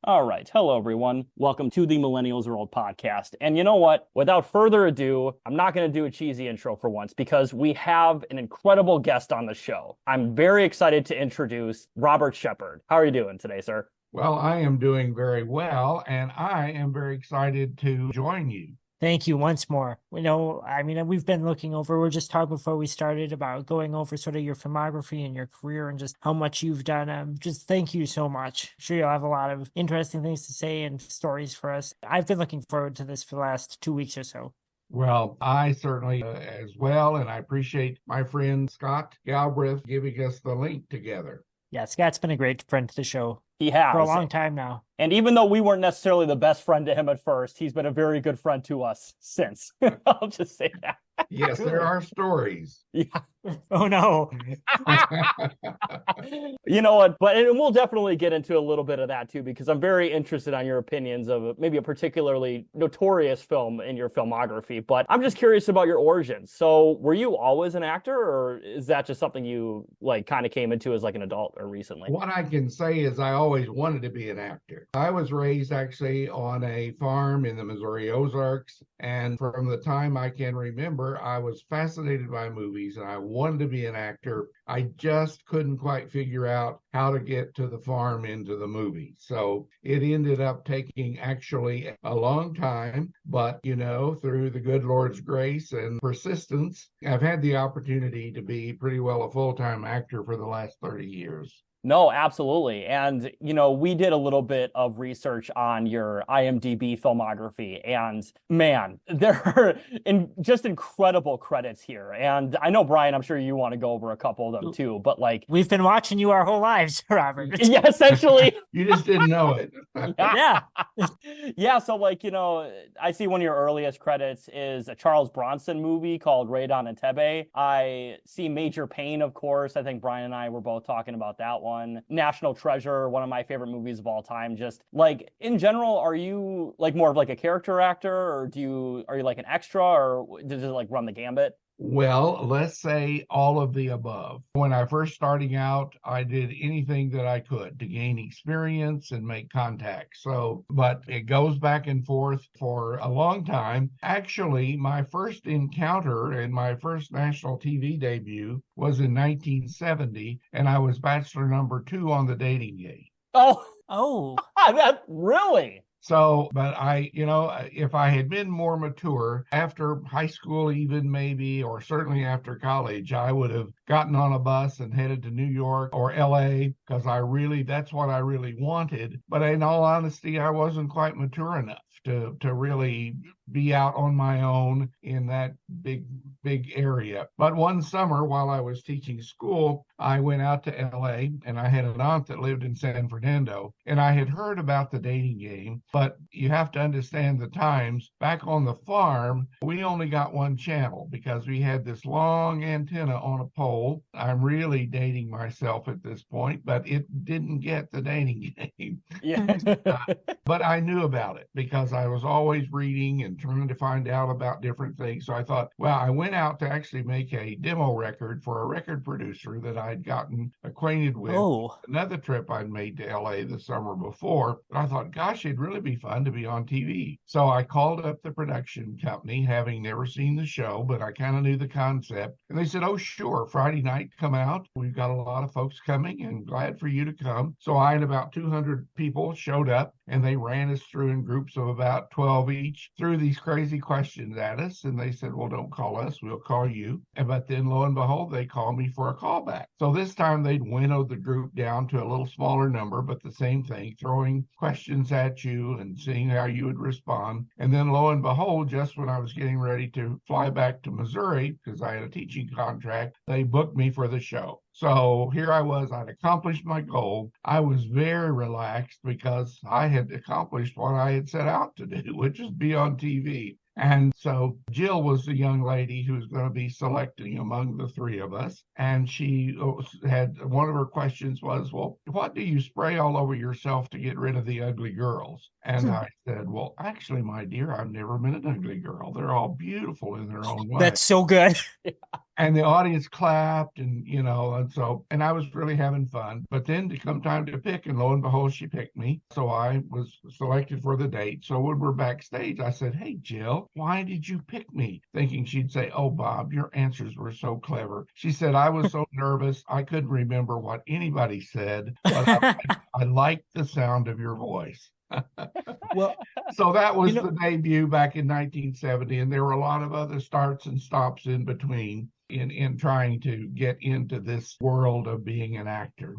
All right. Hello, everyone. Welcome to the Millennials Are Old Podcast. And you know what? Without further ado, I'm not going to do a cheesy intro for once because we have an incredible guest on the show. I'm very excited to introduce Robert Shepard. How are you doing today, sir? Well, I am doing very well, and I am very excited to join you. Thank you once more. We've been looking over, we're just talking before we started about going over sort of your filmography and your career and just how much you've done. Just thank you so much. I'm sure you'll have a lot of interesting things to say and stories for us. I've been looking forward to this for the last 2 weeks or so. Well, I certainly as well, and I appreciate my friend Scott Galbraith giving us the link together. Yeah, Scott's been a great friend to the show. He has. For a long time now. And even though we weren't necessarily the best friend to him at first, he's been a very good friend to us since. I'll just say that. Yes, there are stories. Yeah. Oh, no. You know what? But we'll definitely get into a little bit of that, too, because I'm very interested on your opinions of maybe a particularly notorious film in your filmography. But I'm just curious about your origins. So were you always an actor, or is that just something you kind of came into as an adult or recently? What I can say is I always wanted to be an actor. I was raised actually on a farm in the Missouri Ozarks. And from the time I can remember, I was fascinated by movies and I wanted to be an actor. I just couldn't quite figure out how to get to the farm into the movie. So it ended up taking actually a long time, but through the good Lord's grace and persistence, I've had the opportunity to be pretty well a full-time actor for the last 30 years. No, absolutely. And, we did a little bit of research on your IMDb filmography, and man, there are just incredible credits here. And I know, Brian, I'm sure you want to go over a couple of them too, but we've been watching you our whole lives, Robert. Yeah, essentially. You just didn't know it. Yeah. Yeah. So I see one of your earliest credits is a Charles Bronson movie called Raid on Entebbe. I see Major Payne, of course. I think Brian and I were both talking about that one. National Treasure, one of my favorite movies of all time. Just in general, are you more of a character actor, or are you an extra, or does it run the gambit? Well, let's say all of the above. When I first starting out, I did anything that I could to gain experience and make contact. But it goes back and forth for a long time. Actually, my first encounter and my first national TV debut was in 1970, and I was bachelor number 2 on The Dating Game. Oh, that really? So, but if I had been more mature after high school, even maybe, or certainly after college, I would have gotten on a bus and headed to New York or LA because that's what I really wanted. But in all honesty, I wasn't quite mature enough to really be out on my own in that big area. But one summer while I was teaching school, I went out to LA and I had an aunt that lived in San Fernando, and I had heard about The Dating Game. But you have to understand the times. Back on the farm, we only got one channel because we had this long antenna on a pole. I'm really dating myself at this point, but it didn't get The Dating Game. Yeah. But I knew about it because I was always reading and trying to find out about different things. So I thought, well, I went out to actually make a demo record for a record producer that I'd gotten acquainted with. Another trip I'd made to LA the summer before. But I thought, gosh, it'd really be fun to be on TV. So I called up the production company, having never seen the show, but I kind of knew the concept. And they said, oh, sure, Friday night, come out. We've got a lot of folks coming and glad for you to come. So I and about 200 people showed up, and they ran us through in groups of about 12 each, threw these crazy questions at us. And they said, well, don't call us, we'll call you. But then lo and behold, they called me for a callback. So this time they'd winnowed the group down to a little smaller number, but the same thing, throwing questions at you and seeing how you would respond. And then lo and behold, just when I was getting ready to fly back to Missouri, because I had a teaching contract, they booked me for the show. So here I was, I'd accomplished my goal. I was very relaxed because I had accomplished what I had set out to do, which is be on TV. And so Jill was the young lady who was going to be selecting among the three of us. And she had, one of her questions was, well, what do you spray all over yourself to get rid of the ugly girls? And I said, well, actually, my dear, I've never been an ugly girl. They're all beautiful in their own way. That's so good. And the audience clapped and I was really having fun. But then to come time to pick, and lo and behold, she picked me. So I was selected for the date. So when we're backstage, I said, "Hey, Jill, why did you pick me?" Thinking she'd say, "Oh, Bob, your answers were so clever." She said, "I was so nervous. I couldn't remember what anybody said, but I liked the sound of your voice." Well, so that was the debut back in 1970. And there were a lot of other starts and stops in between in trying to get into this world of being an actor.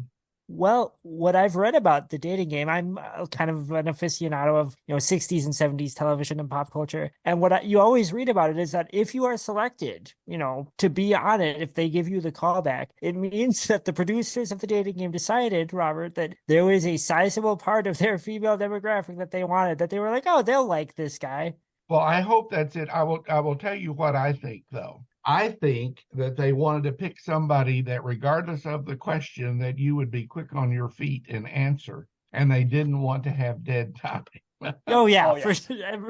Well, what I've read about the dating game, I'm kind of an aficionado of, 60s and 70s television and pop culture. And you always read about it is that if you are selected, to be on it, if they give you the callback, it means that the producers of the dating game decided, Robert, that there was a sizable part of their female demographic that they wanted, that they were like, oh, they'll like this guy. Well, I hope that's it. I will tell you what I think, though. I think that they wanted to pick somebody that, regardless of the question, that you would be quick on your feet and answer, and they didn't want to have dead time. Oh, yeah. For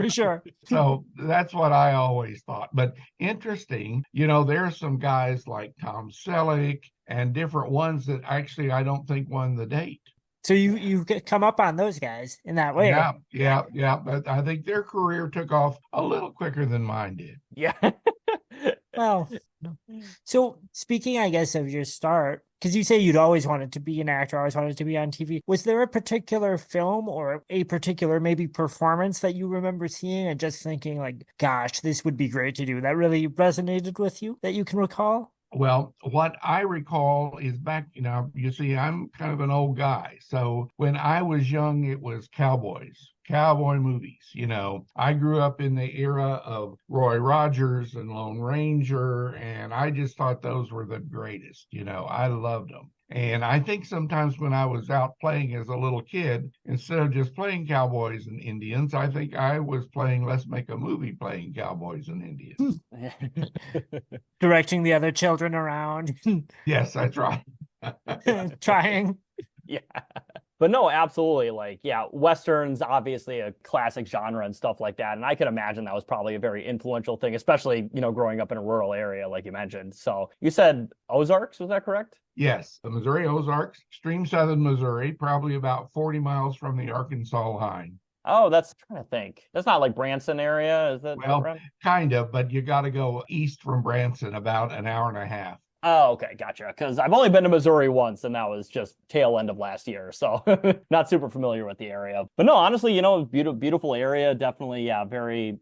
sure. So that's what I always thought. But interesting, there's some guys like Tom Selleck and different ones that actually I don't think won the date. So you've come up on those guys in that way. Yeah. But I think their career took off a little quicker than mine did. Yeah. Well, so speaking, I guess, of your start, because you say you'd always wanted to be an actor, always wanted to be on TV. Was there a particular film or a particular maybe performance that you remember seeing and just thinking like, gosh, this would be great to do, that really resonated with you, that you can recall? Well, what I recall is back, you see, I'm kind of an old guy. So when I was young, it was cowboy movies. I grew up in the era of Roy Rogers and Lone Ranger, and I just thought those were the greatest. I loved them. And I think sometimes when I was out playing as a little kid, instead of just playing cowboys and Indians, I think I was playing Let's Make a Movie playing cowboys and Indians. Directing the other children around. Yes, that's right. Trying. Yeah. But no, absolutely. Westerns, obviously a classic genre and stuff like that. And I can imagine that was probably a very influential thing, especially, growing up in a rural area, like you mentioned. So you said Ozarks, was that correct? Yes, the Missouri Ozarks, extreme southern Missouri, probably about 40 miles from the Arkansas line. Oh, I'm trying to think. That's not like Branson area, is that? Well, right? Kind of, but you got to go east from Branson about an hour and a half. Oh, okay, gotcha. Because I've only been to Missouri once, and that was just tail end of last year, so not super familiar with the area. But no, honestly, beautiful area, definitely, yeah, very,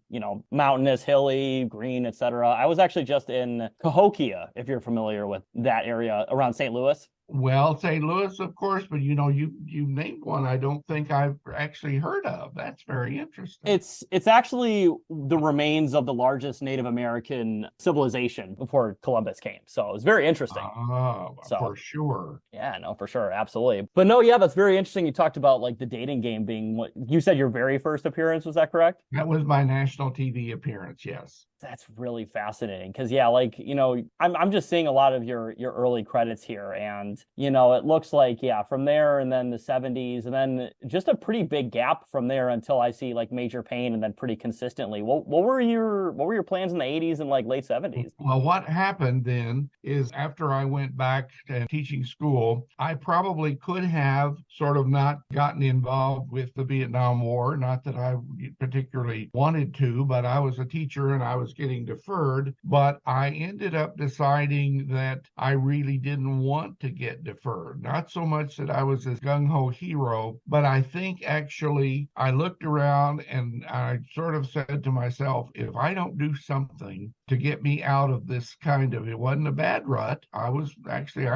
mountainous, hilly, green, etc. I was actually just in Cahokia, if you're familiar with that area around St. Louis. Well, St. Louis, of course, but you named one I don't think I've actually heard of. That's very interesting. It's actually the remains of the largest Native American civilization before Columbus came. So it's very interesting. Oh, for sure. Yeah, no, for sure. Absolutely. But no, yeah, that's very interesting. You talked about the dating game being what you said your very first appearance. Was that correct? That was my national TV appearance. Yes. That's really fascinating because I'm just seeing a lot of your early credits here, and it looks like from there and then the 70s and then just a pretty big gap from there until I see Major Pain and then pretty consistently. What were your plans in the 80s and late 70s? Well, what happened then is after I went back to teaching school, I probably could have sort of not gotten involved with the Vietnam War. Not that I particularly wanted to, but I was a teacher and I was getting deferred, but I ended up deciding that I really didn't want to get deferred. Not so much that I was a gung-ho hero, but I think actually I looked around and I sort of said to myself, if I don't do something to get me out of this it wasn't a bad rut. I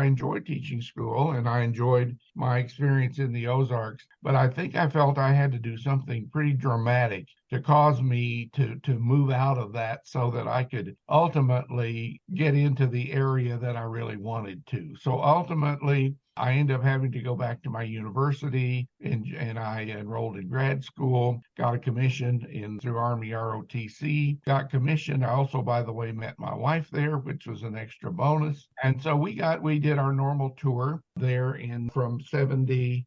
enjoyed teaching school and I enjoyed my experience in the Ozarks, but I think I felt I had to do something pretty dramatic to cause me to move out of that so that I could ultimately get into the area that I really wanted to. So ultimately, I ended up having to go back to my university and I enrolled in grad school, got a commission through Army ROTC, got commissioned. I also, by the way, met my wife there, which was an extra bonus. And so we did our normal tour there from 72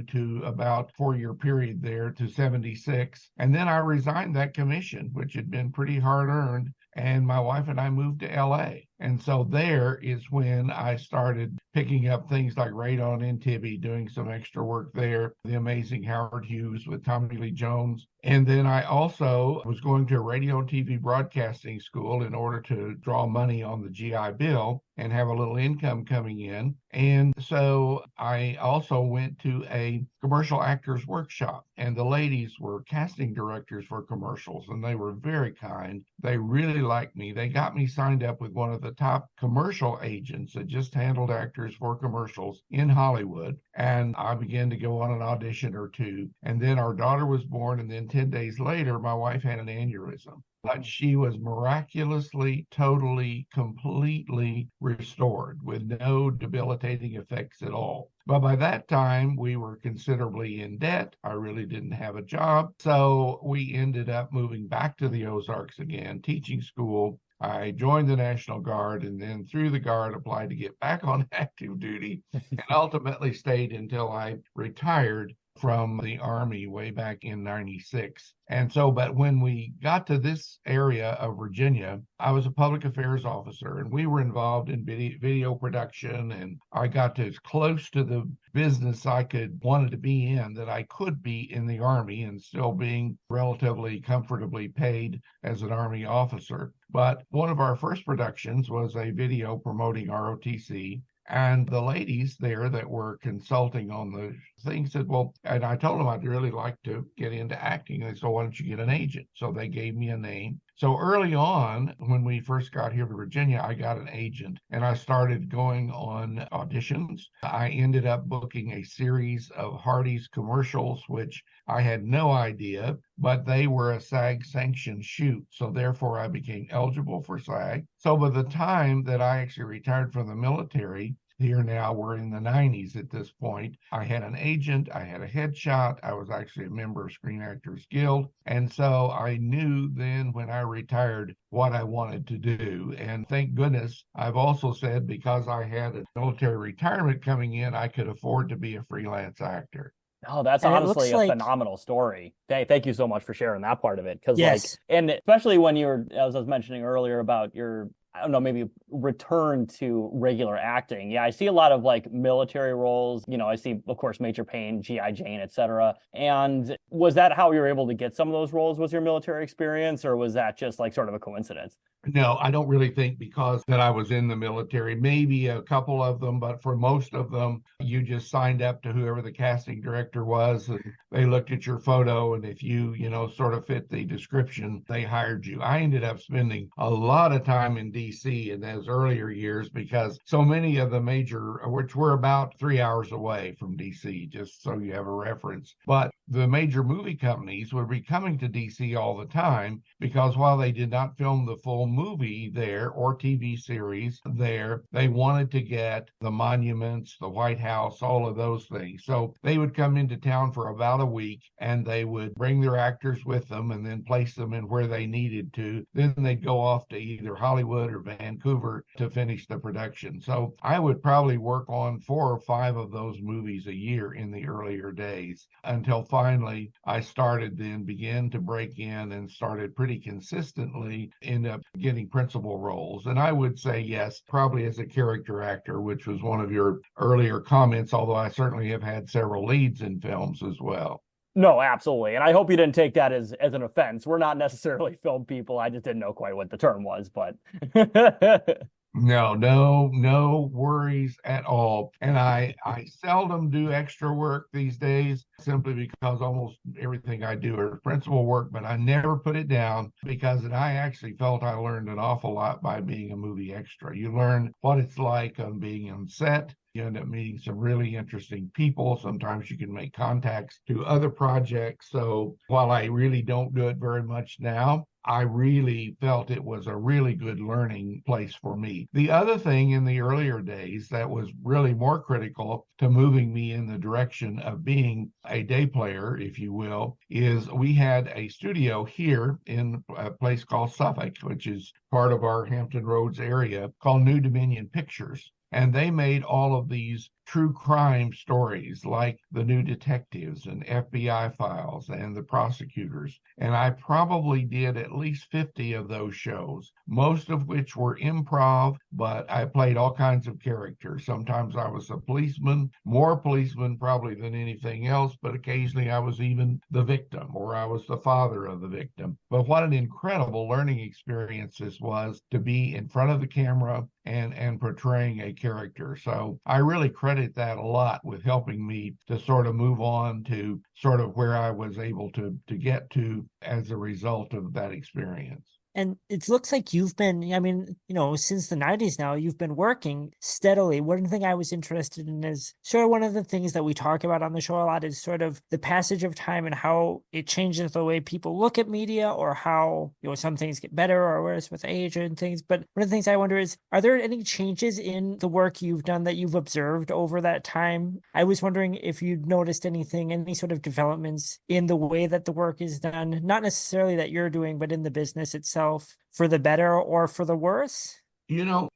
to about 4-year period there to 76. And then I resigned that commission, which had been pretty hard earned. and my wife and I moved to LA. And so there is when I started picking up things like Radon and Tibby, doing some extra work there, The Amazing Howard Hughes with Tommy Lee Jones. And then I also was going to a radio and TV broadcasting school in order to draw money on the GI Bill and have a little income coming in. And so I also went to a commercial actors workshop, and the ladies were casting directors for commercials, and they were very kind. They really liked me. They got me signed up with one of the top commercial agents that just handled actors for commercials in Hollywood. And I began to go on an audition or two. And then our daughter was born, and then 10 days later, my wife had an aneurysm. But she was miraculously, totally, completely restored with no debilitating effects at all. But by that time, we were considerably in debt. I really didn't have a job. So we ended up moving back to the Ozarks again, teaching school. I joined the National Guard, and then through the Guard applied to get back on active duty, and ultimately stayed until I retired from the Army way back in 96. And so, but when we got to this area of Virginia, I was a public affairs officer, and we were involved in video production, and I got as close to the business I wanted to be in that I could be in the Army and still being relatively comfortably paid as an Army officer. But one of our first productions was a video promoting ROTC. And the ladies there that were consulting on the thing said, well, and I told them I'd really like to get into acting. They said, why don't you get an agent? So they gave me a name. So early on, when we first got here to Virginia, I got an agent, and I started going on auditions. I ended up booking a series of Hardee's commercials, which I had no idea, but they were a SAG-sanctioned shoot. So therefore, I became eligible for SAG. So by the time that I actually retired from the military, here now, we're in the 90s at this point, I had an agent, I had a headshot, I was actually a member of Screen Actors Guild. And so I knew then when I retired what I wanted to do. And thank goodness, I've also said because I had a military retirement coming in, I could afford to be a freelance actor. Oh, that's And honestly a phenomenal story. Thank you so much for sharing that part of it. Because yes. and especially when you're, as I was mentioning earlier about your, I don't know, maybe return to regular acting. Yeah, I see a lot of like military roles. You know, I see, of course, Major Payne, G.I. Jane, etc. And was that how you were able to get some of those roles? Was your military experience, or was that just like sort of a coincidence? No, I don't really think because that I was in the military, maybe a couple of them, but for most of them, you just signed up to whoever the casting director was, and they looked at your photo, and if you sort of fit the description, they hired you. I ended up spending a lot of time in DC in those earlier years because so many of the major, which were about 3 hours away from DC, just so you have a reference, but the major movie companies would be coming to DC all the time because while they did not film the full movie there or TV series there, they wanted to get the monuments, the White House, all of those things. So they would come into town for about a week, and they would bring their actors with them and then place them in where they needed to. Then they'd go off to either Hollywood or Vancouver to finish the production. So I would probably work on 4 or 5 of those movies a year in the earlier days until finally I began to break in and started pretty consistently end up getting principal roles. And I would say, yes, probably as a character actor, which was one of your earlier comments, although I certainly have had several leads in films as well. No, absolutely. And I hope you didn't take that as an offense. We're not necessarily film people. I just didn't know quite what the term was, but No worries at all. And I seldom do extra work these days simply because almost everything I do is principal work, but I never put it down because I actually felt I learned an awful lot by being a movie extra. You learn what it's like on being on set. You end up meeting some really interesting people. Sometimes you can make contacts to other projects. So while I really don't do it very much now, I really felt it was a really good learning place for me. The other thing in the earlier days that was really more critical to moving me in the direction of being a day player, if you will, is we had a studio here in a place called Suffolk, which is part of our Hampton Roads area, called New Dominion Pictures. and they made all of these true crime stories like The New Detectives and FBI Files and The Prosecutors. And I probably did at least 50 of those shows, most of which were improv, but I played all kinds of characters. Sometimes I was a policeman, more policeman probably than anything else, but occasionally I was even the victim or I was the father of the victim. But what an incredible learning experience this was to be in front of the camera and portraying a character. So I really credit that a lot with helping me to sort of move on to sort of where I was able to get to as a result of that experience. And it looks like you've been, I mean, since the 90s now, you've been working steadily. One thing I was interested in is sort of one of the things that we talk about on the show a lot is sort of the passage of time and how it changes the way people look at media or how, some things get better or worse with age and things. But one of the things I wonder is, are there any changes in the work you've done that you've observed over that time? I was wondering if you'd noticed anything, any sort of developments in the way that the work is done, not necessarily that you're doing, but in the business itself. For the better or for the worse?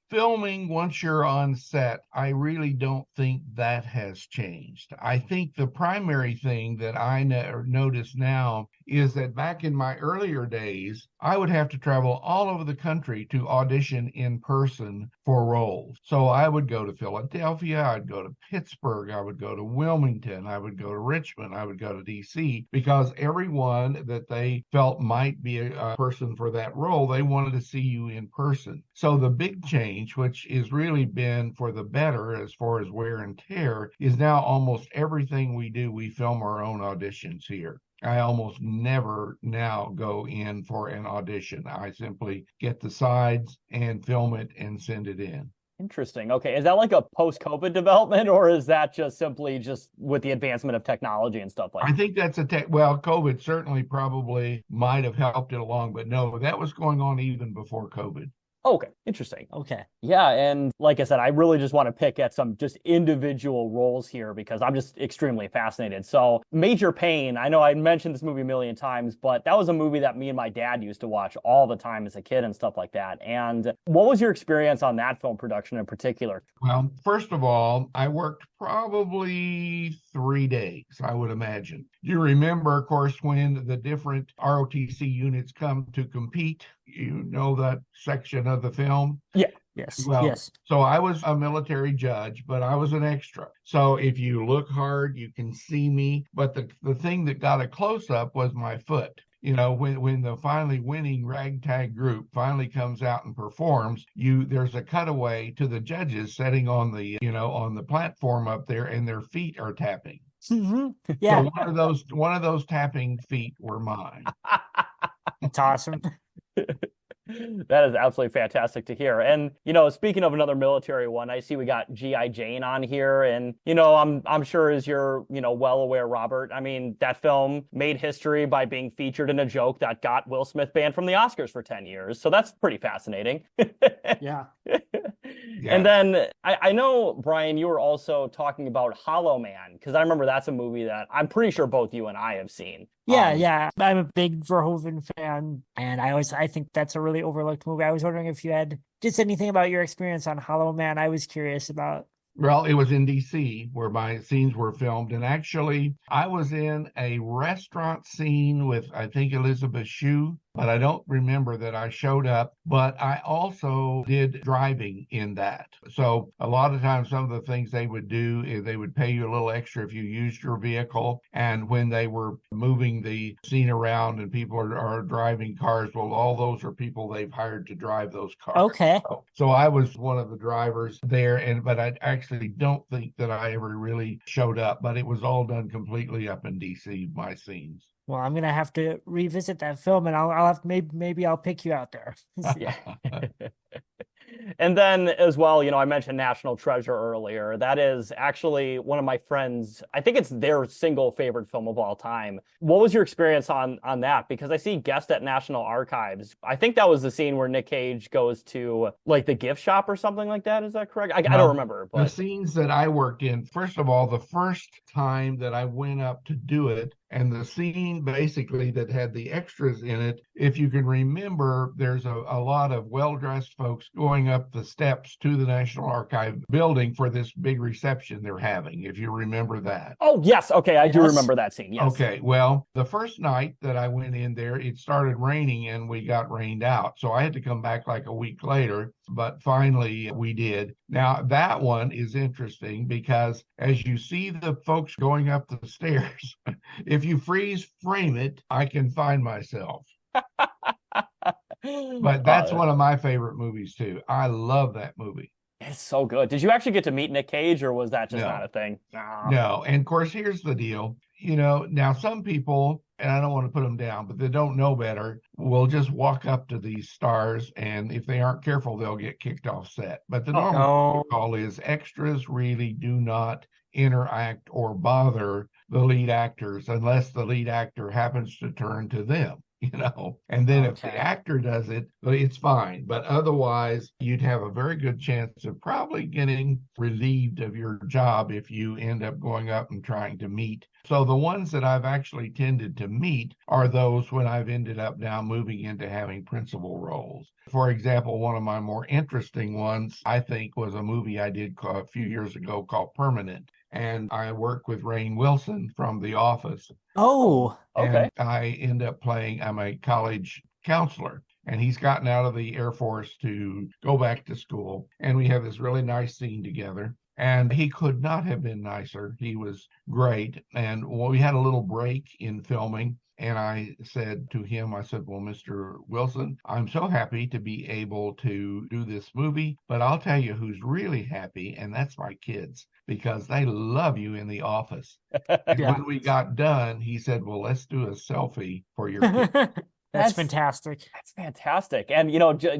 Filming once you're on set, I really don't think that has changed. I think the primary thing that I notice now is that back in my earlier days, I would have to travel all over the country to audition in person for roles. So I would go to Philadelphia, I'd go to Pittsburgh, I would go to Wilmington, I would go to Richmond, I would go to DC, because everyone that they felt might be a person for that role, they wanted to see you in person. So the big change, which has really been for the better as far as wear and tear, is now almost everything we do, we film our own auditions here. I almost never now go in for an audition. I simply get the sides and film it and send it in. Interesting. Okay. Is that like a post-COVID development, or is that just simply just with the advancement of technology and stuff like that? I think that's COVID certainly probably might have helped it along, but no, that was going on even before COVID. Okay, interesting. Okay. Yeah, and like I said, I really just want to pick at some just individual roles here because I'm just extremely fascinated. So, Major Pain, I know I mentioned this movie a million times, but that was a movie that me and my dad used to watch all the time as a kid and stuff like that. And what was your experience on that film production in particular? Well, first of all, I worked probably 3 days, I would imagine. You remember, of course, when the different ROTC units come to compete, you know that section of the film? Yeah. Yes. Well, yes. So I was a military judge, but I was an extra. So if you look hard, you can see me. But the thing that got a close up was my foot. When the finally winning ragtag group finally comes out and performs, there's a cutaway to the judges sitting on the platform up there, and their feet are tapping. Mm-hmm. Yeah. So one of those tapping feet were mine. That's awesome. That is absolutely fantastic to hear. And, speaking of another military one, I see we got G.I. Jane on here. And, I'm sure as you're, well aware, Robert, I mean, that film made history by being featured in a joke that got Will Smith banned from the Oscars for 10 years. So that's pretty fascinating. Yeah. Yeah. And then I know, Brian, you were also talking about Hollow Man, because I remember that's a movie that I'm pretty sure both you and I have seen. Yeah. I'm a big Verhoeven fan, and I think that's a really overlooked movie. I was wondering if you had just anything about your experience on Hollow Man. I was curious about. Well, it was in DC where my scenes were filmed. And actually, I was in a restaurant scene with, I think, Elizabeth Shue, but I don't remember that I showed up. But I also did driving in that. So a lot of times, some of the things they would do is they would pay you a little extra if you used your vehicle. And when they were moving the scene around and people are driving cars, well, all those are people they've hired to drive those cars. Okay. So I was one of the drivers there, but I actually don't think that I ever really showed up, but it was all done completely up in DC, my scenes. Well, I'm gonna have to revisit that film, and I'll have maybe I'll pick you out there. Yeah. And then as well, I mentioned National Treasure earlier. That is actually one of my friends. I think it's their single favorite film of all time. What was your experience on that? Because I see Guest at National Archives. I think that was the scene where Nick Cage goes to like the gift shop or something like that. Is that correct? I don't remember. But the scenes that I worked in, first of all, the first time that I went up to do it, And the scene basically that had the extras in it, if you can remember, there's a lot of well-dressed folks going up the steps to the National Archive building for this big reception they're having, if you remember that. Oh, yes. Okay. I do Yes. remember that scene. Yes. Okay, well, the first night that I went in there, it started raining and we got rained out. So I had to come back like a week later, but finally we did. Now, that one is interesting because as you see the folks going up the stairs, if you freeze frame it, I can find myself. But that's one of my favorite movies too. I love that movie. It's so good. Did you actually get to meet Nick Cage, or was that just No. not a thing? No. And of course, here's the deal. Now some people, and I don't want to put them down, but they don't know better, will just walk up to these stars, and if they aren't careful, they'll get kicked off set. But the normal protocol is extras really do not interact or bother the lead actors unless the lead actor happens to turn to them. And then if the actor does it, it's fine. But otherwise, you'd have a very good chance of probably getting relieved of your job if you end up going up and trying to meet. So the ones that I've actually tended to meet are those when I've ended up now moving into having principal roles. For example, one of my more interesting ones, I think, was a movie I did a few years ago called Permanent. And I work with Rainn Wilson from The Office. Oh, okay. And I end up I'm a college counselor, and he's gotten out of the Air Force to go back to school. And we have this really nice scene together. And he could not have been nicer. He was great. And we had a little break in filming. And I said to him, well, Mr. Wilson, I'm so happy to be able to do this movie, but I'll tell you who's really happy, and that's my kids, because they love you in The Office. And when we got done, he said, well, let's do a selfie for your kids. That's fantastic. That's fantastic. And,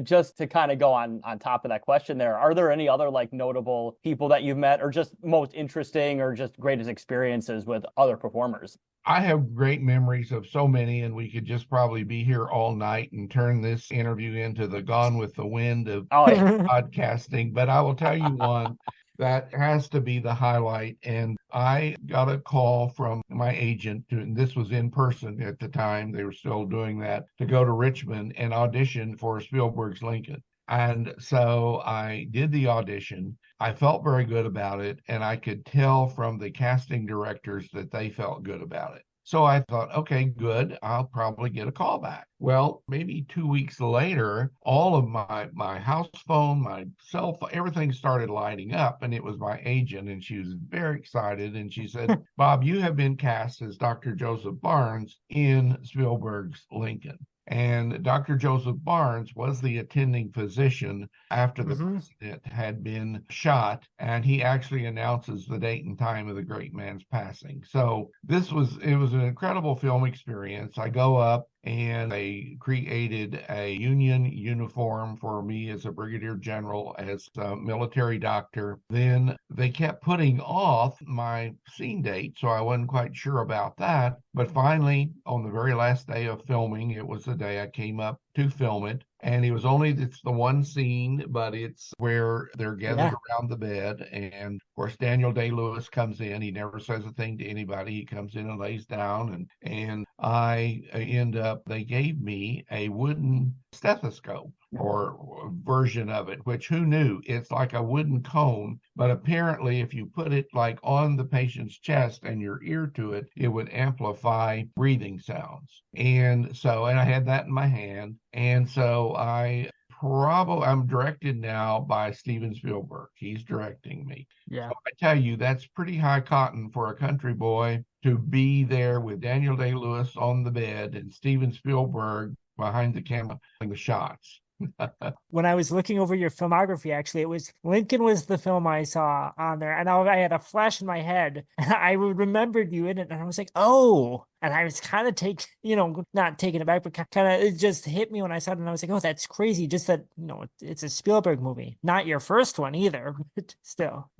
just to kind of go on top of that question there, are there any other like notable people that you've met or just most interesting or just greatest experiences with other performers? I have great memories of so many, and we could just probably be here all night and turn this interview into the Gone with the Wind of podcasting. But I will tell you one that has to be the highlight. And I got a call from my agent, and this was in person at the time, they were still doing that, to go to Richmond and audition for Spielberg's Lincoln. And so I did the audition. I felt very good about it, and I could tell from the casting directors that they felt good about it. So I thought, okay, good, I'll probably get a call back. Well, maybe 2 weeks later, all of my house phone, my cell phone, everything started lighting up, and it was my agent, and she was very excited, and she said, Bob, you have been cast as Dr. Joseph Barnes in Spielberg's Lincoln. And Dr. Joseph Barnes was the attending physician after the president had been shot, and he actually announces the date and time of the great man's passing. So it was an incredible film experience. I go up, and they created a Union uniform for me as a brigadier general, as a military doctor. Then they kept putting off my scene date, so I wasn't quite sure about that. But finally, on the very last day of filming, it was the day I came up to film it. And it's the one scene, but it's where they're gathered around the bed. And of course, Daniel Day-Lewis comes in. He never says a thing to anybody. He comes in and lays down. And I they gave me a wooden stethoscope, or version of it, which who knew? It's like a wooden cone, but apparently if you put it like on the patient's chest and your ear to it, it would amplify breathing sounds. And I had that in my hand. And so I'm directed now by Steven Spielberg. He's directing me. Yeah. So I tell you, that's pretty high cotton for a country boy to be there with Daniel Day-Lewis on the bed and Steven Spielberg behind the camera doing the shots. When I was looking over your filmography, actually, Lincoln was the film I saw on there, and I had a flash in my head, and I remembered you in it, and I was like, oh, and I was kind of not taken aback, but kind of, it just hit me when I saw it, and I was like, oh, that's crazy, just that, it's a Spielberg movie, not your first one either, but still.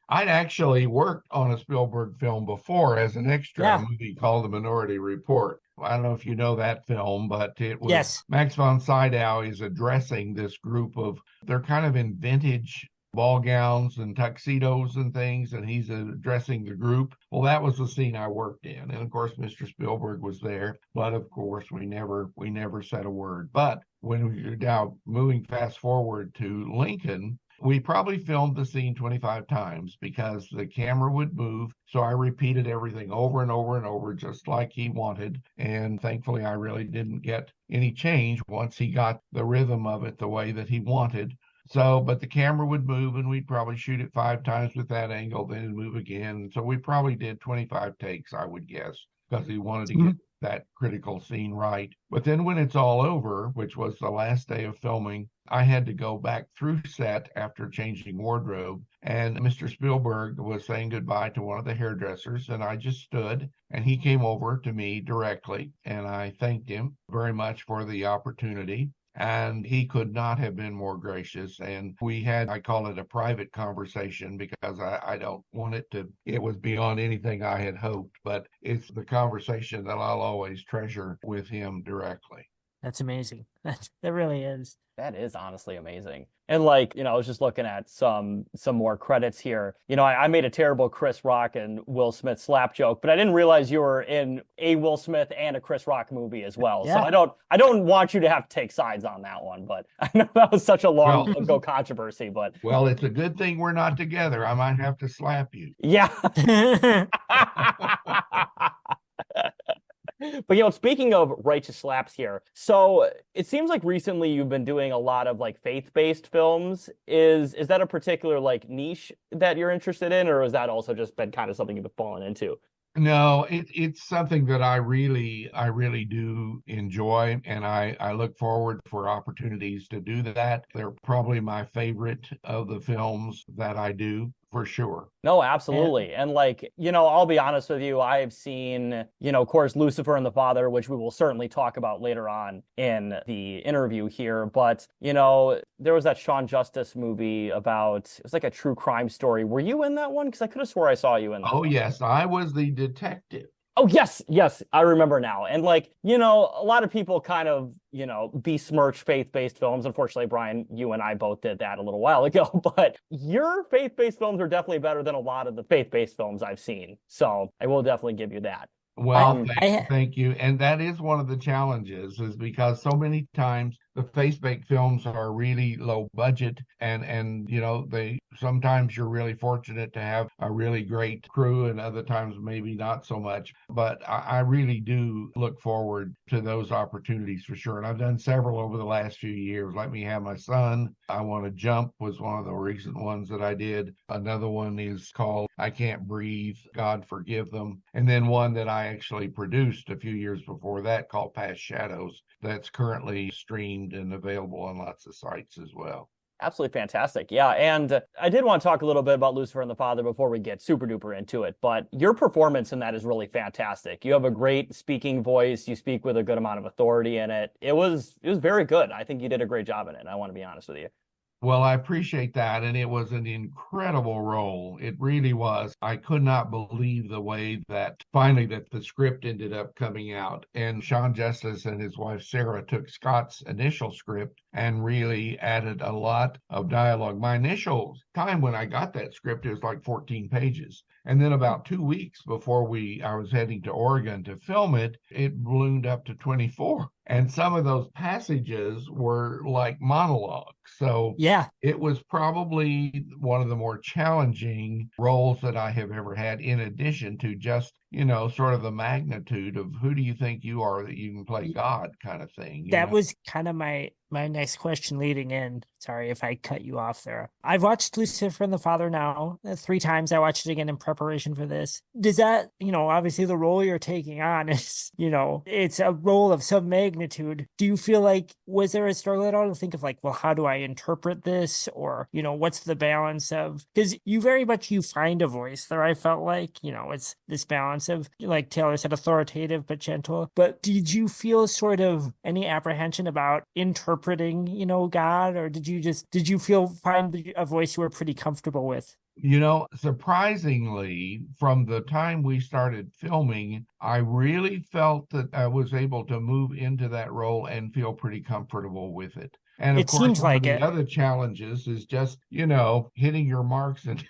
I'd actually worked on a Spielberg film before as an extra, a movie called The Minority Report. I don't know if you know that film, but it was Max von Sydow is addressing this group of, they're kind of in vintage ball gowns and tuxedos and things, and he's addressing the group. Well, that was the scene I worked in. And of course, Mr. Spielberg was there, but of course, we never said a word. But when we're now moving fast forward to Lincoln, we probably filmed the scene 25 times because the camera would move. So I repeated everything over and over and over, just like he wanted. And thankfully, I really didn't get any change once he got the rhythm of it the way that he wanted. So, but the camera would move and we'd probably shoot it 5 times with that angle, then it'd move again. So we probably did 25 takes, I would guess, because he wanted to get that critical scene right. But then when it's all over, which was the last day of filming, I had to go back through set after changing wardrobe. And Mr. Spielberg was saying goodbye to one of the hairdressers. And I just stood and he came over to me directly. And I thanked him very much for the opportunity. And he could not have been more gracious. And we had, I call it a private conversation because I don't want it was beyond anything I had hoped, but it's the conversation that I'll always treasure with him directly. That's amazing. That really is. That is honestly amazing. And like, I was just looking at some more credits here. I made a terrible Chris Rock and Will Smith slap joke, but I didn't realize you were in a Will Smith and a Chris Rock movie as well. Yeah. So I don't want you to have to take sides on that one, but I know that was such a long ago controversy, but. Well, it's a good thing we're not together. I might have to slap you. Yeah. But speaking of righteous slaps here, so it seems like recently you've been doing a lot of like faith-based films. Is that a particular like niche that you're interested in, or has that also just been kind of something you've fallen into? No, it's something that I really do enjoy, and I look forward for opportunities to do that. They're probably my favorite of the films that I do. For sure. No, absolutely. And like, I'll be honest with you, I've seen, of course, Lucifer and the Father, which we will certainly talk about later on in the interview here. But, there was that Sean Justice movie about, it was like a true crime story. Were you in that one? Because I could have swore I saw you in that one. Yes, I was the detective. Oh, yes, I remember now. And like, a lot of people kind of, besmirch faith-based films. Unfortunately, Brian, you and I both did that a little while ago, but your faith-based films are definitely better than a lot of the faith-based films I've seen. So I will definitely give you that. Well, thank you. And that is one of the challenges, is because so many times the faith-based films are really low budget, and they sometimes you're really fortunate to have a really great crew, and other times maybe not so much. But I really do look forward to those opportunities for sure. And I've done several over the last few years. Let Me Have My Son, I Want to Jump was one of the recent ones that I did. Another one is called I Can't Breathe, God Forgive Them. And then one that I actually produced a few years before that called Past Shadows, that's currently streamed and available on lots of sites as well. Absolutely fantastic. Yeah. And I did want to talk a little bit about Lucifer and the Father before we get super duper into it, but your performance in that is really fantastic. You have a great speaking voice. You speak with a good amount of authority in it. It was very good. I think you did a great job in it. I want to be honest with you. Well, I appreciate that. And it was an incredible role. It really was. I could not believe the way that finally that the script ended up coming out. And Sean Justice and his wife, Sarah, took Scott's initial script and really added a lot of dialogue. My initial time when I got that script, it was like 14 pages. And then about 2 weeks before I was heading to Oregon to film it, it ballooned up to 24. And some of those passages were like monologues. So yeah, it was probably one of the more challenging roles that I have ever had, in addition to just, sort of the magnitude of who do you think you are that you can play God kind of thing. That was kind of my next question leading in. Sorry if I cut you off there. I've watched Lucifer and the Father now 3 times. I watched it again in preparation for this. Does that, obviously the role you're taking on is, it's a role of some magnitude. Do you feel like, was there a struggle at all to think of like, well, how do I interpret this? Or, what's the balance of, because you find a voice there. I felt like, it's this balance of, like Taylor said, authoritative but gentle. But did you feel sort of any apprehension about interpreting, God, or did you find a voice you were pretty comfortable with? Surprisingly, from the time we started filming, I really felt that I was able to move into that role and feel pretty comfortable with it. And of It course, seems one of like the it. other challenges is just, hitting your marks and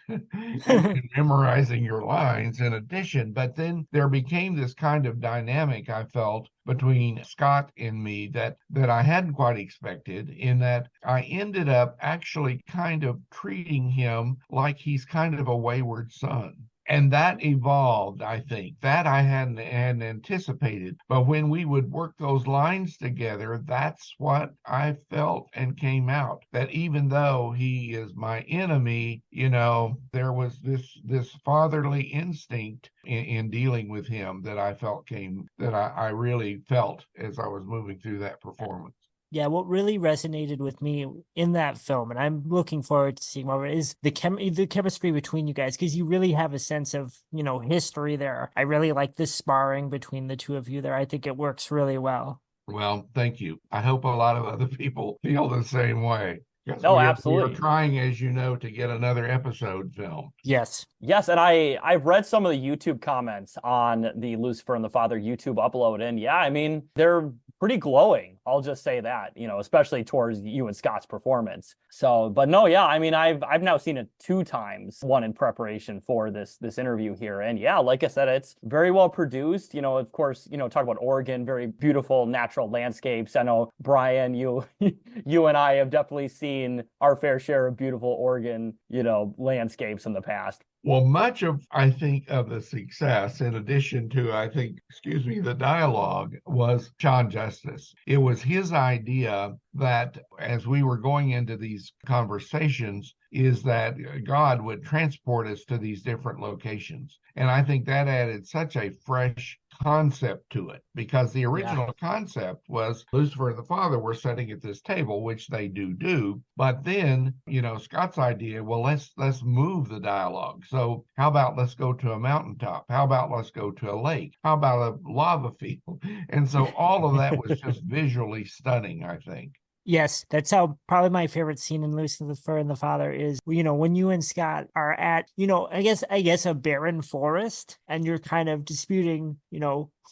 memorizing your lines in addition. But then there became this kind of dynamic I felt between Scott and me that I hadn't quite expected, in that I ended up actually kind of treating him like he's kind of a wayward son. And that evolved, I think. That I hadn't anticipated. But when we would work those lines together, that's what I felt and came out. That even though he is my enemy, there was this fatherly instinct in dealing with him that I really felt as I was moving through that performance. Yeah, what really resonated with me in that film, and I'm looking forward to seeing more, is the chemistry between you guys, because you really have a sense of, history there. I really like this sparring between the two of you there. I think it works really well. Well, thank you. I hope a lot of other people feel the same way. Because No, we are absolutely. trying, as you know, to get another episode filmed. Yes. Yes, and I've read some of the YouTube comments on the Lucifer and the Father YouTube upload, and yeah, I mean, they're pretty glowing. I'll just say that, especially towards you and Scott's performance. So, but no, yeah, I mean, I've now seen it 2 times, one in preparation for this interview here, and yeah, like I said, it's very well produced. Of course, talk about Oregon, very beautiful natural landscapes. I know, Brian, you and I have definitely seen our fair share of beautiful Oregon, landscapes in the past. Well, much of, I think, of the success, in addition to, the dialogue, was Sean Justice. It was his idea that as we were going into these conversations, is that God would transport us to these different locations. And I think that added such a fresh concept to it, because the original concept was Lucifer and the Father were sitting at this table, which they do. But then, Scott's idea, well, let's move the dialogue. So how about let's go to a mountaintop? How about let's go to a lake? How about a lava field? And so all of that was just visually stunning, I think. Yes, that's how probably my favorite scene in Lucifer and the Father is, when you and Scott are at, I guess a barren forest, and you're kind of disputing,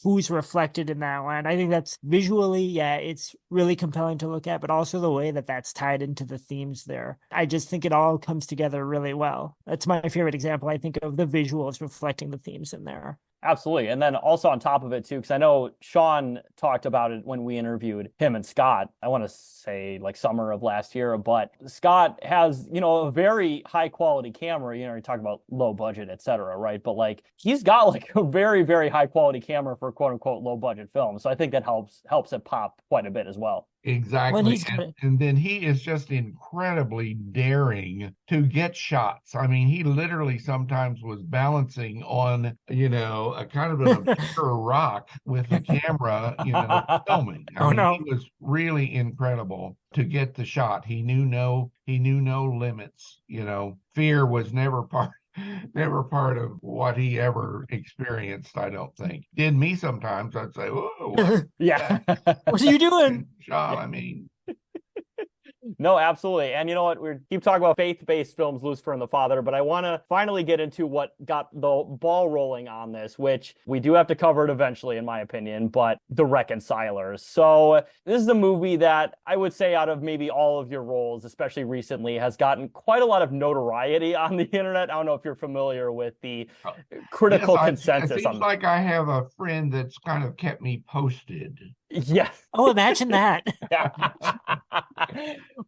who's reflected in that land. I think that's visually, it's really compelling to look at, but also the way that that's tied into the themes there. I just think it all comes together really well. That's my favorite example, I think, of the visuals reflecting the themes in there. Absolutely. And then also on top of it too, because I know Sean talked about it when we interviewed him and Scott, I want to say like summer of last year, but Scott has, a very high quality camera, you talk about low budget, et cetera, right? But like, he's got like a very, very high quality camera for quote unquote low budget film. So I think that helps it pop quite a bit as well. Exactly. And then he is just incredibly daring to get shots. I mean, he literally sometimes was balancing on, a kind of an obscure rock with the camera, filming. I mean, he was really incredible to get the shot. He knew no limits. Fear was never part of what he ever experienced, I don't think. Did me sometimes. I'd say, whoa, yeah. What are you doing? Sean, I mean. No, absolutely. And you know what? We keep talking about faith-based films, Lucifer and the Father, but I want to finally get into what got the ball rolling on this, which we do have to cover it eventually, in my opinion, but The Reconcilers. So this is a movie that I would say out of maybe all of your roles, especially recently, has gotten quite a lot of notoriety on the internet. I don't know if you're familiar with the critical consensus. It seems like I have a friend that's kind of kept me posted. Yes. Oh, imagine that.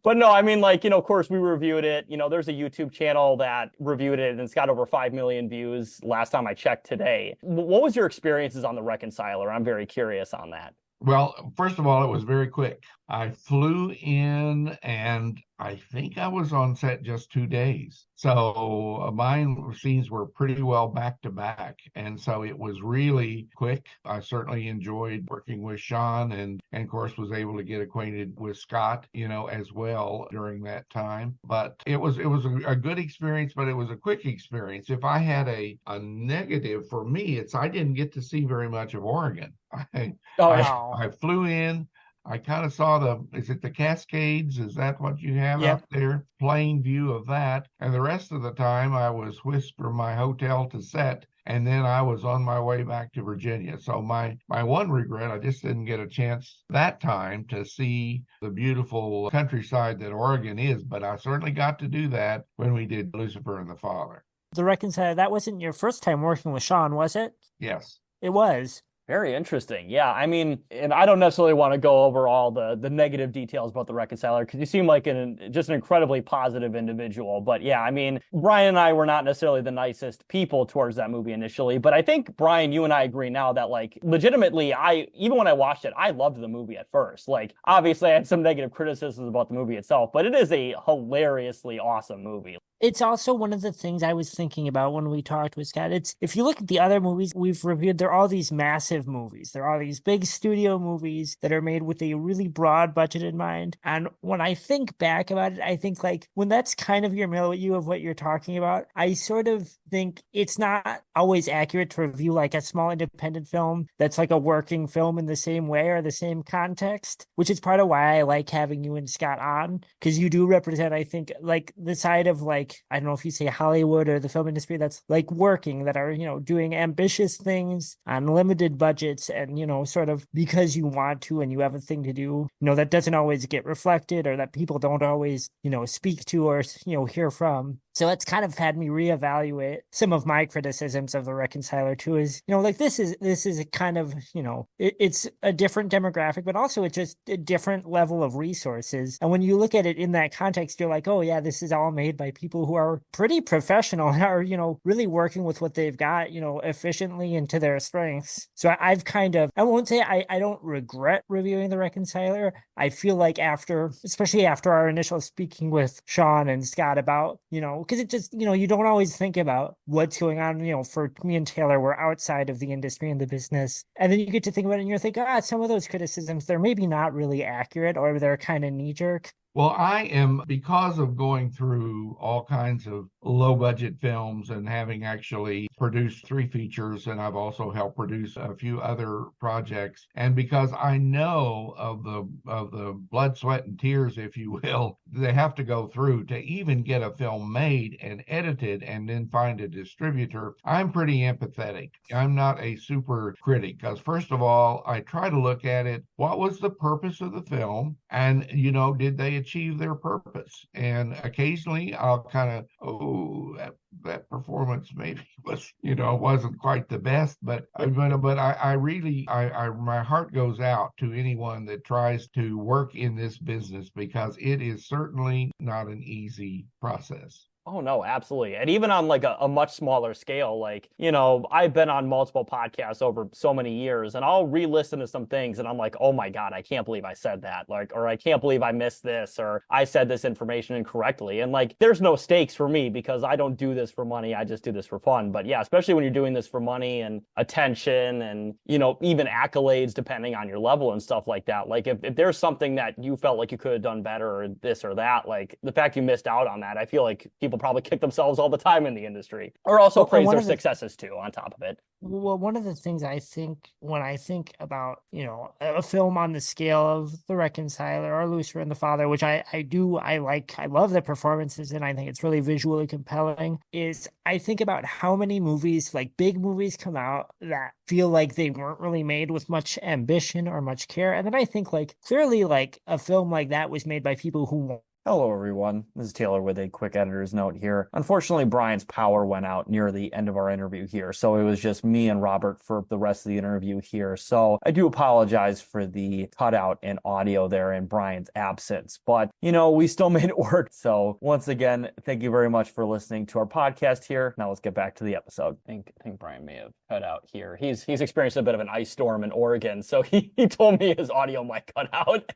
But no, I mean, of course we reviewed it. There's a YouTube channel that reviewed it and it's got over 5 million views last time I checked today. What was your experiences on The Reconciler? I'm very curious on that. Well, first of all, it was very quick. I flew in and I think I was on set just 2 days. So mine scenes were pretty well back to back. And so it was really quick. I certainly enjoyed working with Sean and of course was able to get acquainted with Scott, as well during that time. But it was a good experience, but it was a quick experience. If I had a negative for me, it's I didn't get to see very much of Oregon. I flew in. I kind of saw is it the Cascades? Is that what you have out there? Plain view of that. And the rest of the time I was whisked from my hotel to set And then I was on my way back to Virginia. So my one regret, I just didn't get a chance that time to see the beautiful countryside that Oregon is, but I certainly got to do that when we did Lucifer and the Father. The Reconciler, that wasn't your first time working with Sean, was it? Yes. It was. Very interesting. Yeah, I mean, and I don't necessarily want to go over all the negative details about the Reconciler because you seem like just an incredibly positive individual. But yeah, I mean, Brian and I were not necessarily the nicest people towards that movie initially. But I think, Brian, you and I agree now that, like, legitimately, even when I watched it, I loved the movie at first. Like, obviously, I had some negative criticisms about the movie itself, but it is a hilariously awesome movie. It's also one of the things I was thinking about when we talked with Scott. If you look at the other movies we've reviewed, they're all these massive movies. They're all these big studio movies that are made with a really broad budget in mind. And when I think back about it, I think, like, when that's kind of your milieu of what you're talking about, I sort of think it's not always accurate to review like a small independent film that's like a working film in the same way or the same context, which is part of why I like having you and Scott on, because you do represent, I think, like the side of, like, I don't know if you say Hollywood or the film industry that's like working, that are, doing ambitious things on limited budgets and, sort of because you want to and you have a thing to do, that doesn't always get reflected or that people don't always, speak to or, hear from. So it's kind of had me reevaluate some of my criticisms of the Reconciler too, is, like, this is a kind of, it's a different demographic, but also it's just a different level of resources. And when you look at it in that context, you're like, oh yeah, this is all made by people who are pretty professional and are, really working with what they've got, efficiently and to their strengths. So I've kind of, I won't say I don't regret reviewing the Reconciler. I feel like especially after our initial speaking with Sean and Scott about, because it just, you don't always think about what's going on. For me and Taylor, we're outside of the industry and the business. And then you get to think about it and you're thinking, some of those criticisms, they're maybe not really accurate or they're kind of knee-jerk. Well, I am, because of going through all kinds of low budget films and having actually produced 3 features, and I've also helped produce a few other projects. And because I know of the blood, sweat, and tears, if you will, they have to go through to even get a film made and edited and then find a distributor, I'm pretty empathetic. I'm not a super critic because, first of all, I try to look at it. What was the purpose of the film? And, did they achieve their purpose? And occasionally I'll kind of, that performance maybe was, wasn't quite the best, but I really, my heart goes out to anyone that tries to work in this business because it is certainly not an easy process. Oh, no, absolutely. And even on like a much smaller scale, like, I've been on multiple podcasts over so many years and I'll re-listen to some things and I'm like, oh my God, I can't believe I said that. Like, or I can't believe I missed this, or I said this information incorrectly. And like, there's no stakes for me because I don't do this for money. I just do this for fun. But yeah, especially when you're doing this for money and attention and, even accolades, depending on your level and stuff like that. Like if there's something that you felt like you could have done better or this or that, like the fact you missed out on that, I feel like people probably kick themselves all the time in the industry, or also praise their successes too on top of it. Well, one of the things I think when I think about, a film on the scale of The Reconciler or Lucifer and the Father, which I love the performances and I think it's really visually compelling, is I think about how many movies, like big movies, come out that feel like they weren't really made with much ambition or much care. And then I think, like, clearly, like, a film like that was made by people who Hello, everyone. This is Taylor with a quick editor's note here. Unfortunately, Brian's power went out near the end of our interview here, so it was just me and Robert for the rest of the interview here. So I do apologize for the cutout in audio there in Brian's absence, but, we still made it work. So once again, thank you very much for listening to our podcast here. Now let's get back to the episode. I think Brian may have cut out here. He's experienced a bit of an ice storm in Oregon, so he told me his audio might cut out.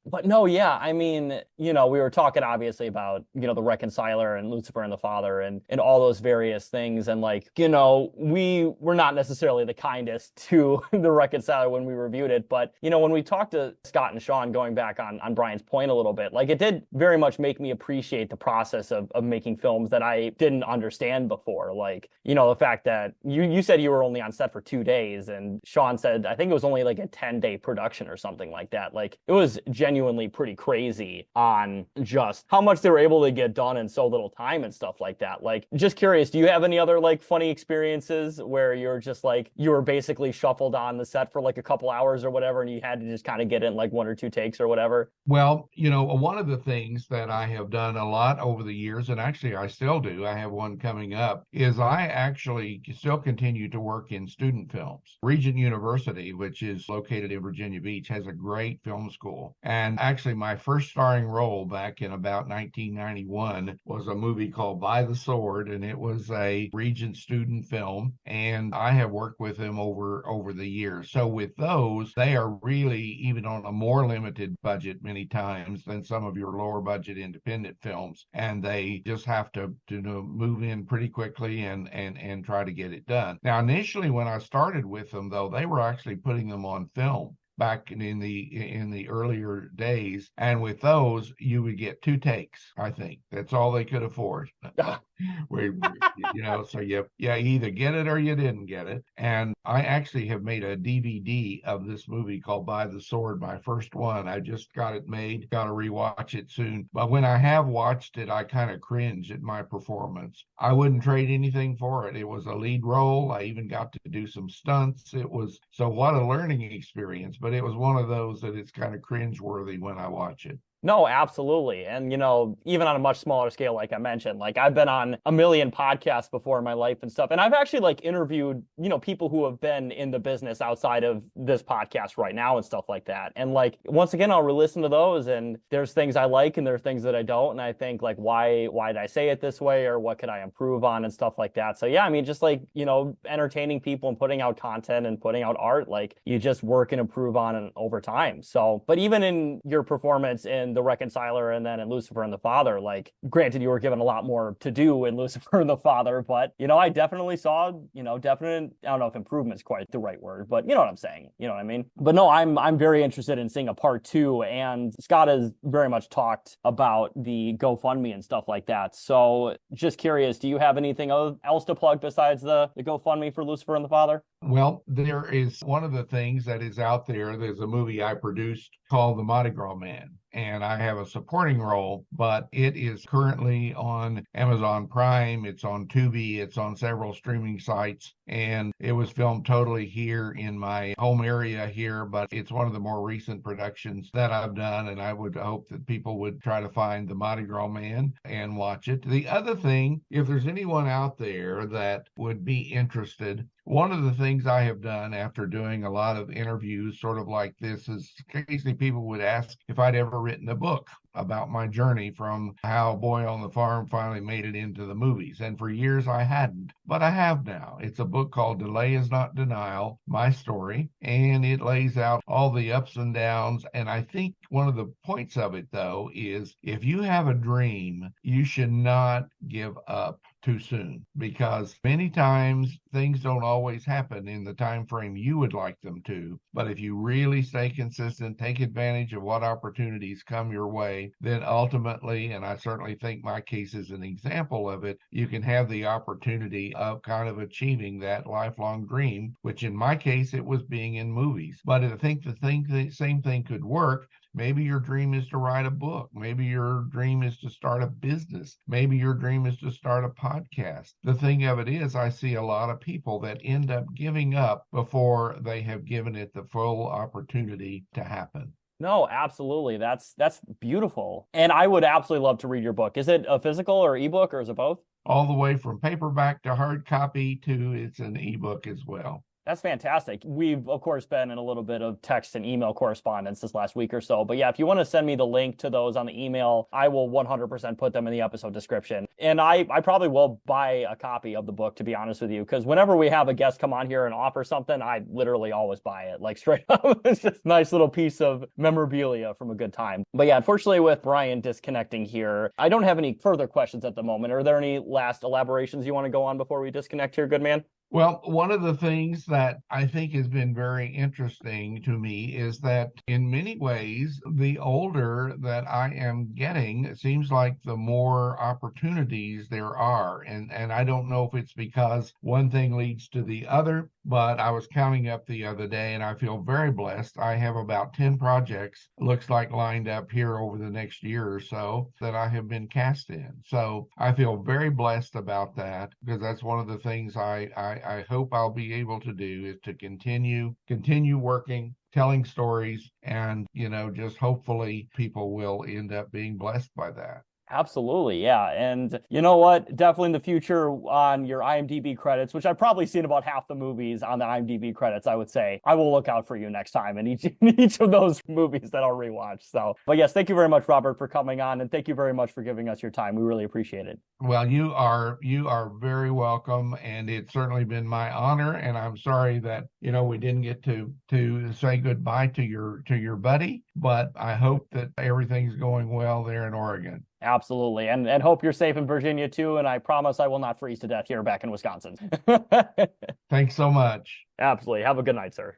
But no, yeah, I mean, we were talking obviously about, the Reconciler and Lucifer and the Father and all those various things. And like, we were not necessarily the kindest to the Reconciler when we reviewed it. But, when we talked to Scott and Sean, going back on Brian's point a little bit, like it did very much make me appreciate the process of making films that I didn't understand before. Like, the fact that you said you were only on set for 2 days and Sean said, I think it was only like a 10-day production or something like that. Like it was genuinely pretty crazy on just how much they were able to get done in so little time and stuff like that. Like, just curious, do you have any other like funny experiences where you're just like, you were basically shuffled on the set for like a couple hours or whatever, and you had to just kind of get in like 1 or 2 takes or whatever? Well, one of the things that I have done a lot over the years, and actually I still do, I have one coming up, is I actually still continue to work in student films. Regent University, which is located in Virginia Beach, has a great film school. And actually my first starring role back in about 1991 was a movie called By the Sword, and it was a Regent student film. And I have worked with them over the years. So with those, they are really even on a more limited budget many times than some of your lower budget independent films. And they just have to move in pretty quickly and try to get it done. Now, initially when I started with them, though, they were actually putting them on film back in the earlier days, and with those you would get 2 takes. I think that's all they could afford. So you either get it or you didn't get it. And I actually have made a DVD of this movie called By the Sword, my first one. I just got it made, got to rewatch it soon. But when I have watched it, I kind of cringe at my performance. I wouldn't trade anything for it. It was a lead role. I even got to do some stunts. So what a learning experience. But it was one of those that it's kind of cringeworthy when I watch it. No, absolutely. And, even on a much smaller scale, like I mentioned, like I've been on a million podcasts before in my life and stuff. And I've actually like interviewed, people who have been in the business outside of this podcast right now and stuff like that. And like, once again, I'll re-listen to those, and there's things I like and there's things that I don't. And I think like, why did I say it this way, or what could I improve on and stuff like that. So yeah, I mean, just like, entertaining people and putting out content and putting out art, like you just work and improve on it over time. So, but even in your performance in The Reconciler and then in Lucifer and the Father, like granted you were given a lot more to do in Lucifer and the Father, but I definitely saw definite, I don't know if improvement's quite the right word, but you know what I'm saying, you know what I mean. But no, I'm very interested in seeing a part 2, and Scott has very much talked about the GoFundMe and stuff like that. So just curious, do you have anything else to plug besides the GoFundMe for Lucifer and the Father? Well, there is one of the things that is out there. There's a movie I produced called The Mardi Gras Man, and I have a supporting role, but it is currently on Amazon Prime. It's on Tubi. It's on several streaming sites, and it was filmed totally here in my home area here, but it's one of the more recent productions that I've done, and I would hope that people would try to find The Mardi Gras Man and watch it. The other thing, if there's anyone out there that would be interested, one of the things I have done after doing a lot of interviews sort of like this is occasionally people would ask if I'd ever written a book about my journey from how Boy on the Farm finally made it into the movies. And for years I hadn't, but I have now. It's a book called Delay Is Not Denial, My Story, and it lays out all the ups and downs. And I think one of the points of it, though, is if you have a dream, you should not give up too soon, because many times things don't always happen in the time frame you would like them to. But if you really stay consistent, take advantage of what opportunities come your way, then ultimately, and I certainly think my case is an example of it, you can have the opportunity of kind of achieving that lifelong dream, which in my case, it was being in movies. But I think the same thing could work. Maybe your dream is to write a book. Maybe your dream is to start a business. Maybe your dream is to start a podcast. The thing of it is, I see a lot of people that end up giving up before they have given it the full opportunity to happen. No, absolutely. That's beautiful. And I would absolutely love to read your book. Is it a physical or ebook, or is it both? All the way from paperback to hard copy to it's an ebook as well. That's fantastic. We've, of course, been in a little bit of text and email correspondence this last week or so. But yeah, if you want to send me the link to those on the email, I will 100% put them in the episode description. And I probably will buy a copy of the book, to be honest with you, because whenever we have a guest come on here and offer something, I literally always buy it, like straight up. It's just a nice little piece of memorabilia from a good time. But yeah, unfortunately, with Brian disconnecting here, I don't have any further questions at the moment. Are there any last elaborations you want to go on before we disconnect here, good man? Well, one of the things that I think has been very interesting to me is that in many ways, the older that I am getting, it seems like the more opportunities there are. And I don't know if it's because one thing leads to the other, but I was counting up the other day and I feel very blessed. I have about 10 projects, looks like, lined up here over the next year or so that I have been cast in. So I feel very blessed about that, because that's one of the things I hope I'll be able to do, is to continue working, telling stories, and, just hopefully people will end up being blessed by that. Absolutely, yeah. And you know what? Definitely in the future on your IMDb credits, which I've probably seen about half the movies on the IMDb credits, I would say I will look out for you next time in each of those movies that I'll rewatch. So, but yes, thank you very much, Robert, for coming on, and thank you very much for giving us your time. We really appreciate it. Well, you are very welcome, and it's certainly been my honor. And I'm sorry that we didn't get to say goodbye to your buddy, but I hope that everything's going well there in Oregon. Absolutely. And hope you're safe in Virginia too. And I promise I will not freeze to death here back in Wisconsin. Thanks so much. Absolutely. Have a good night, sir.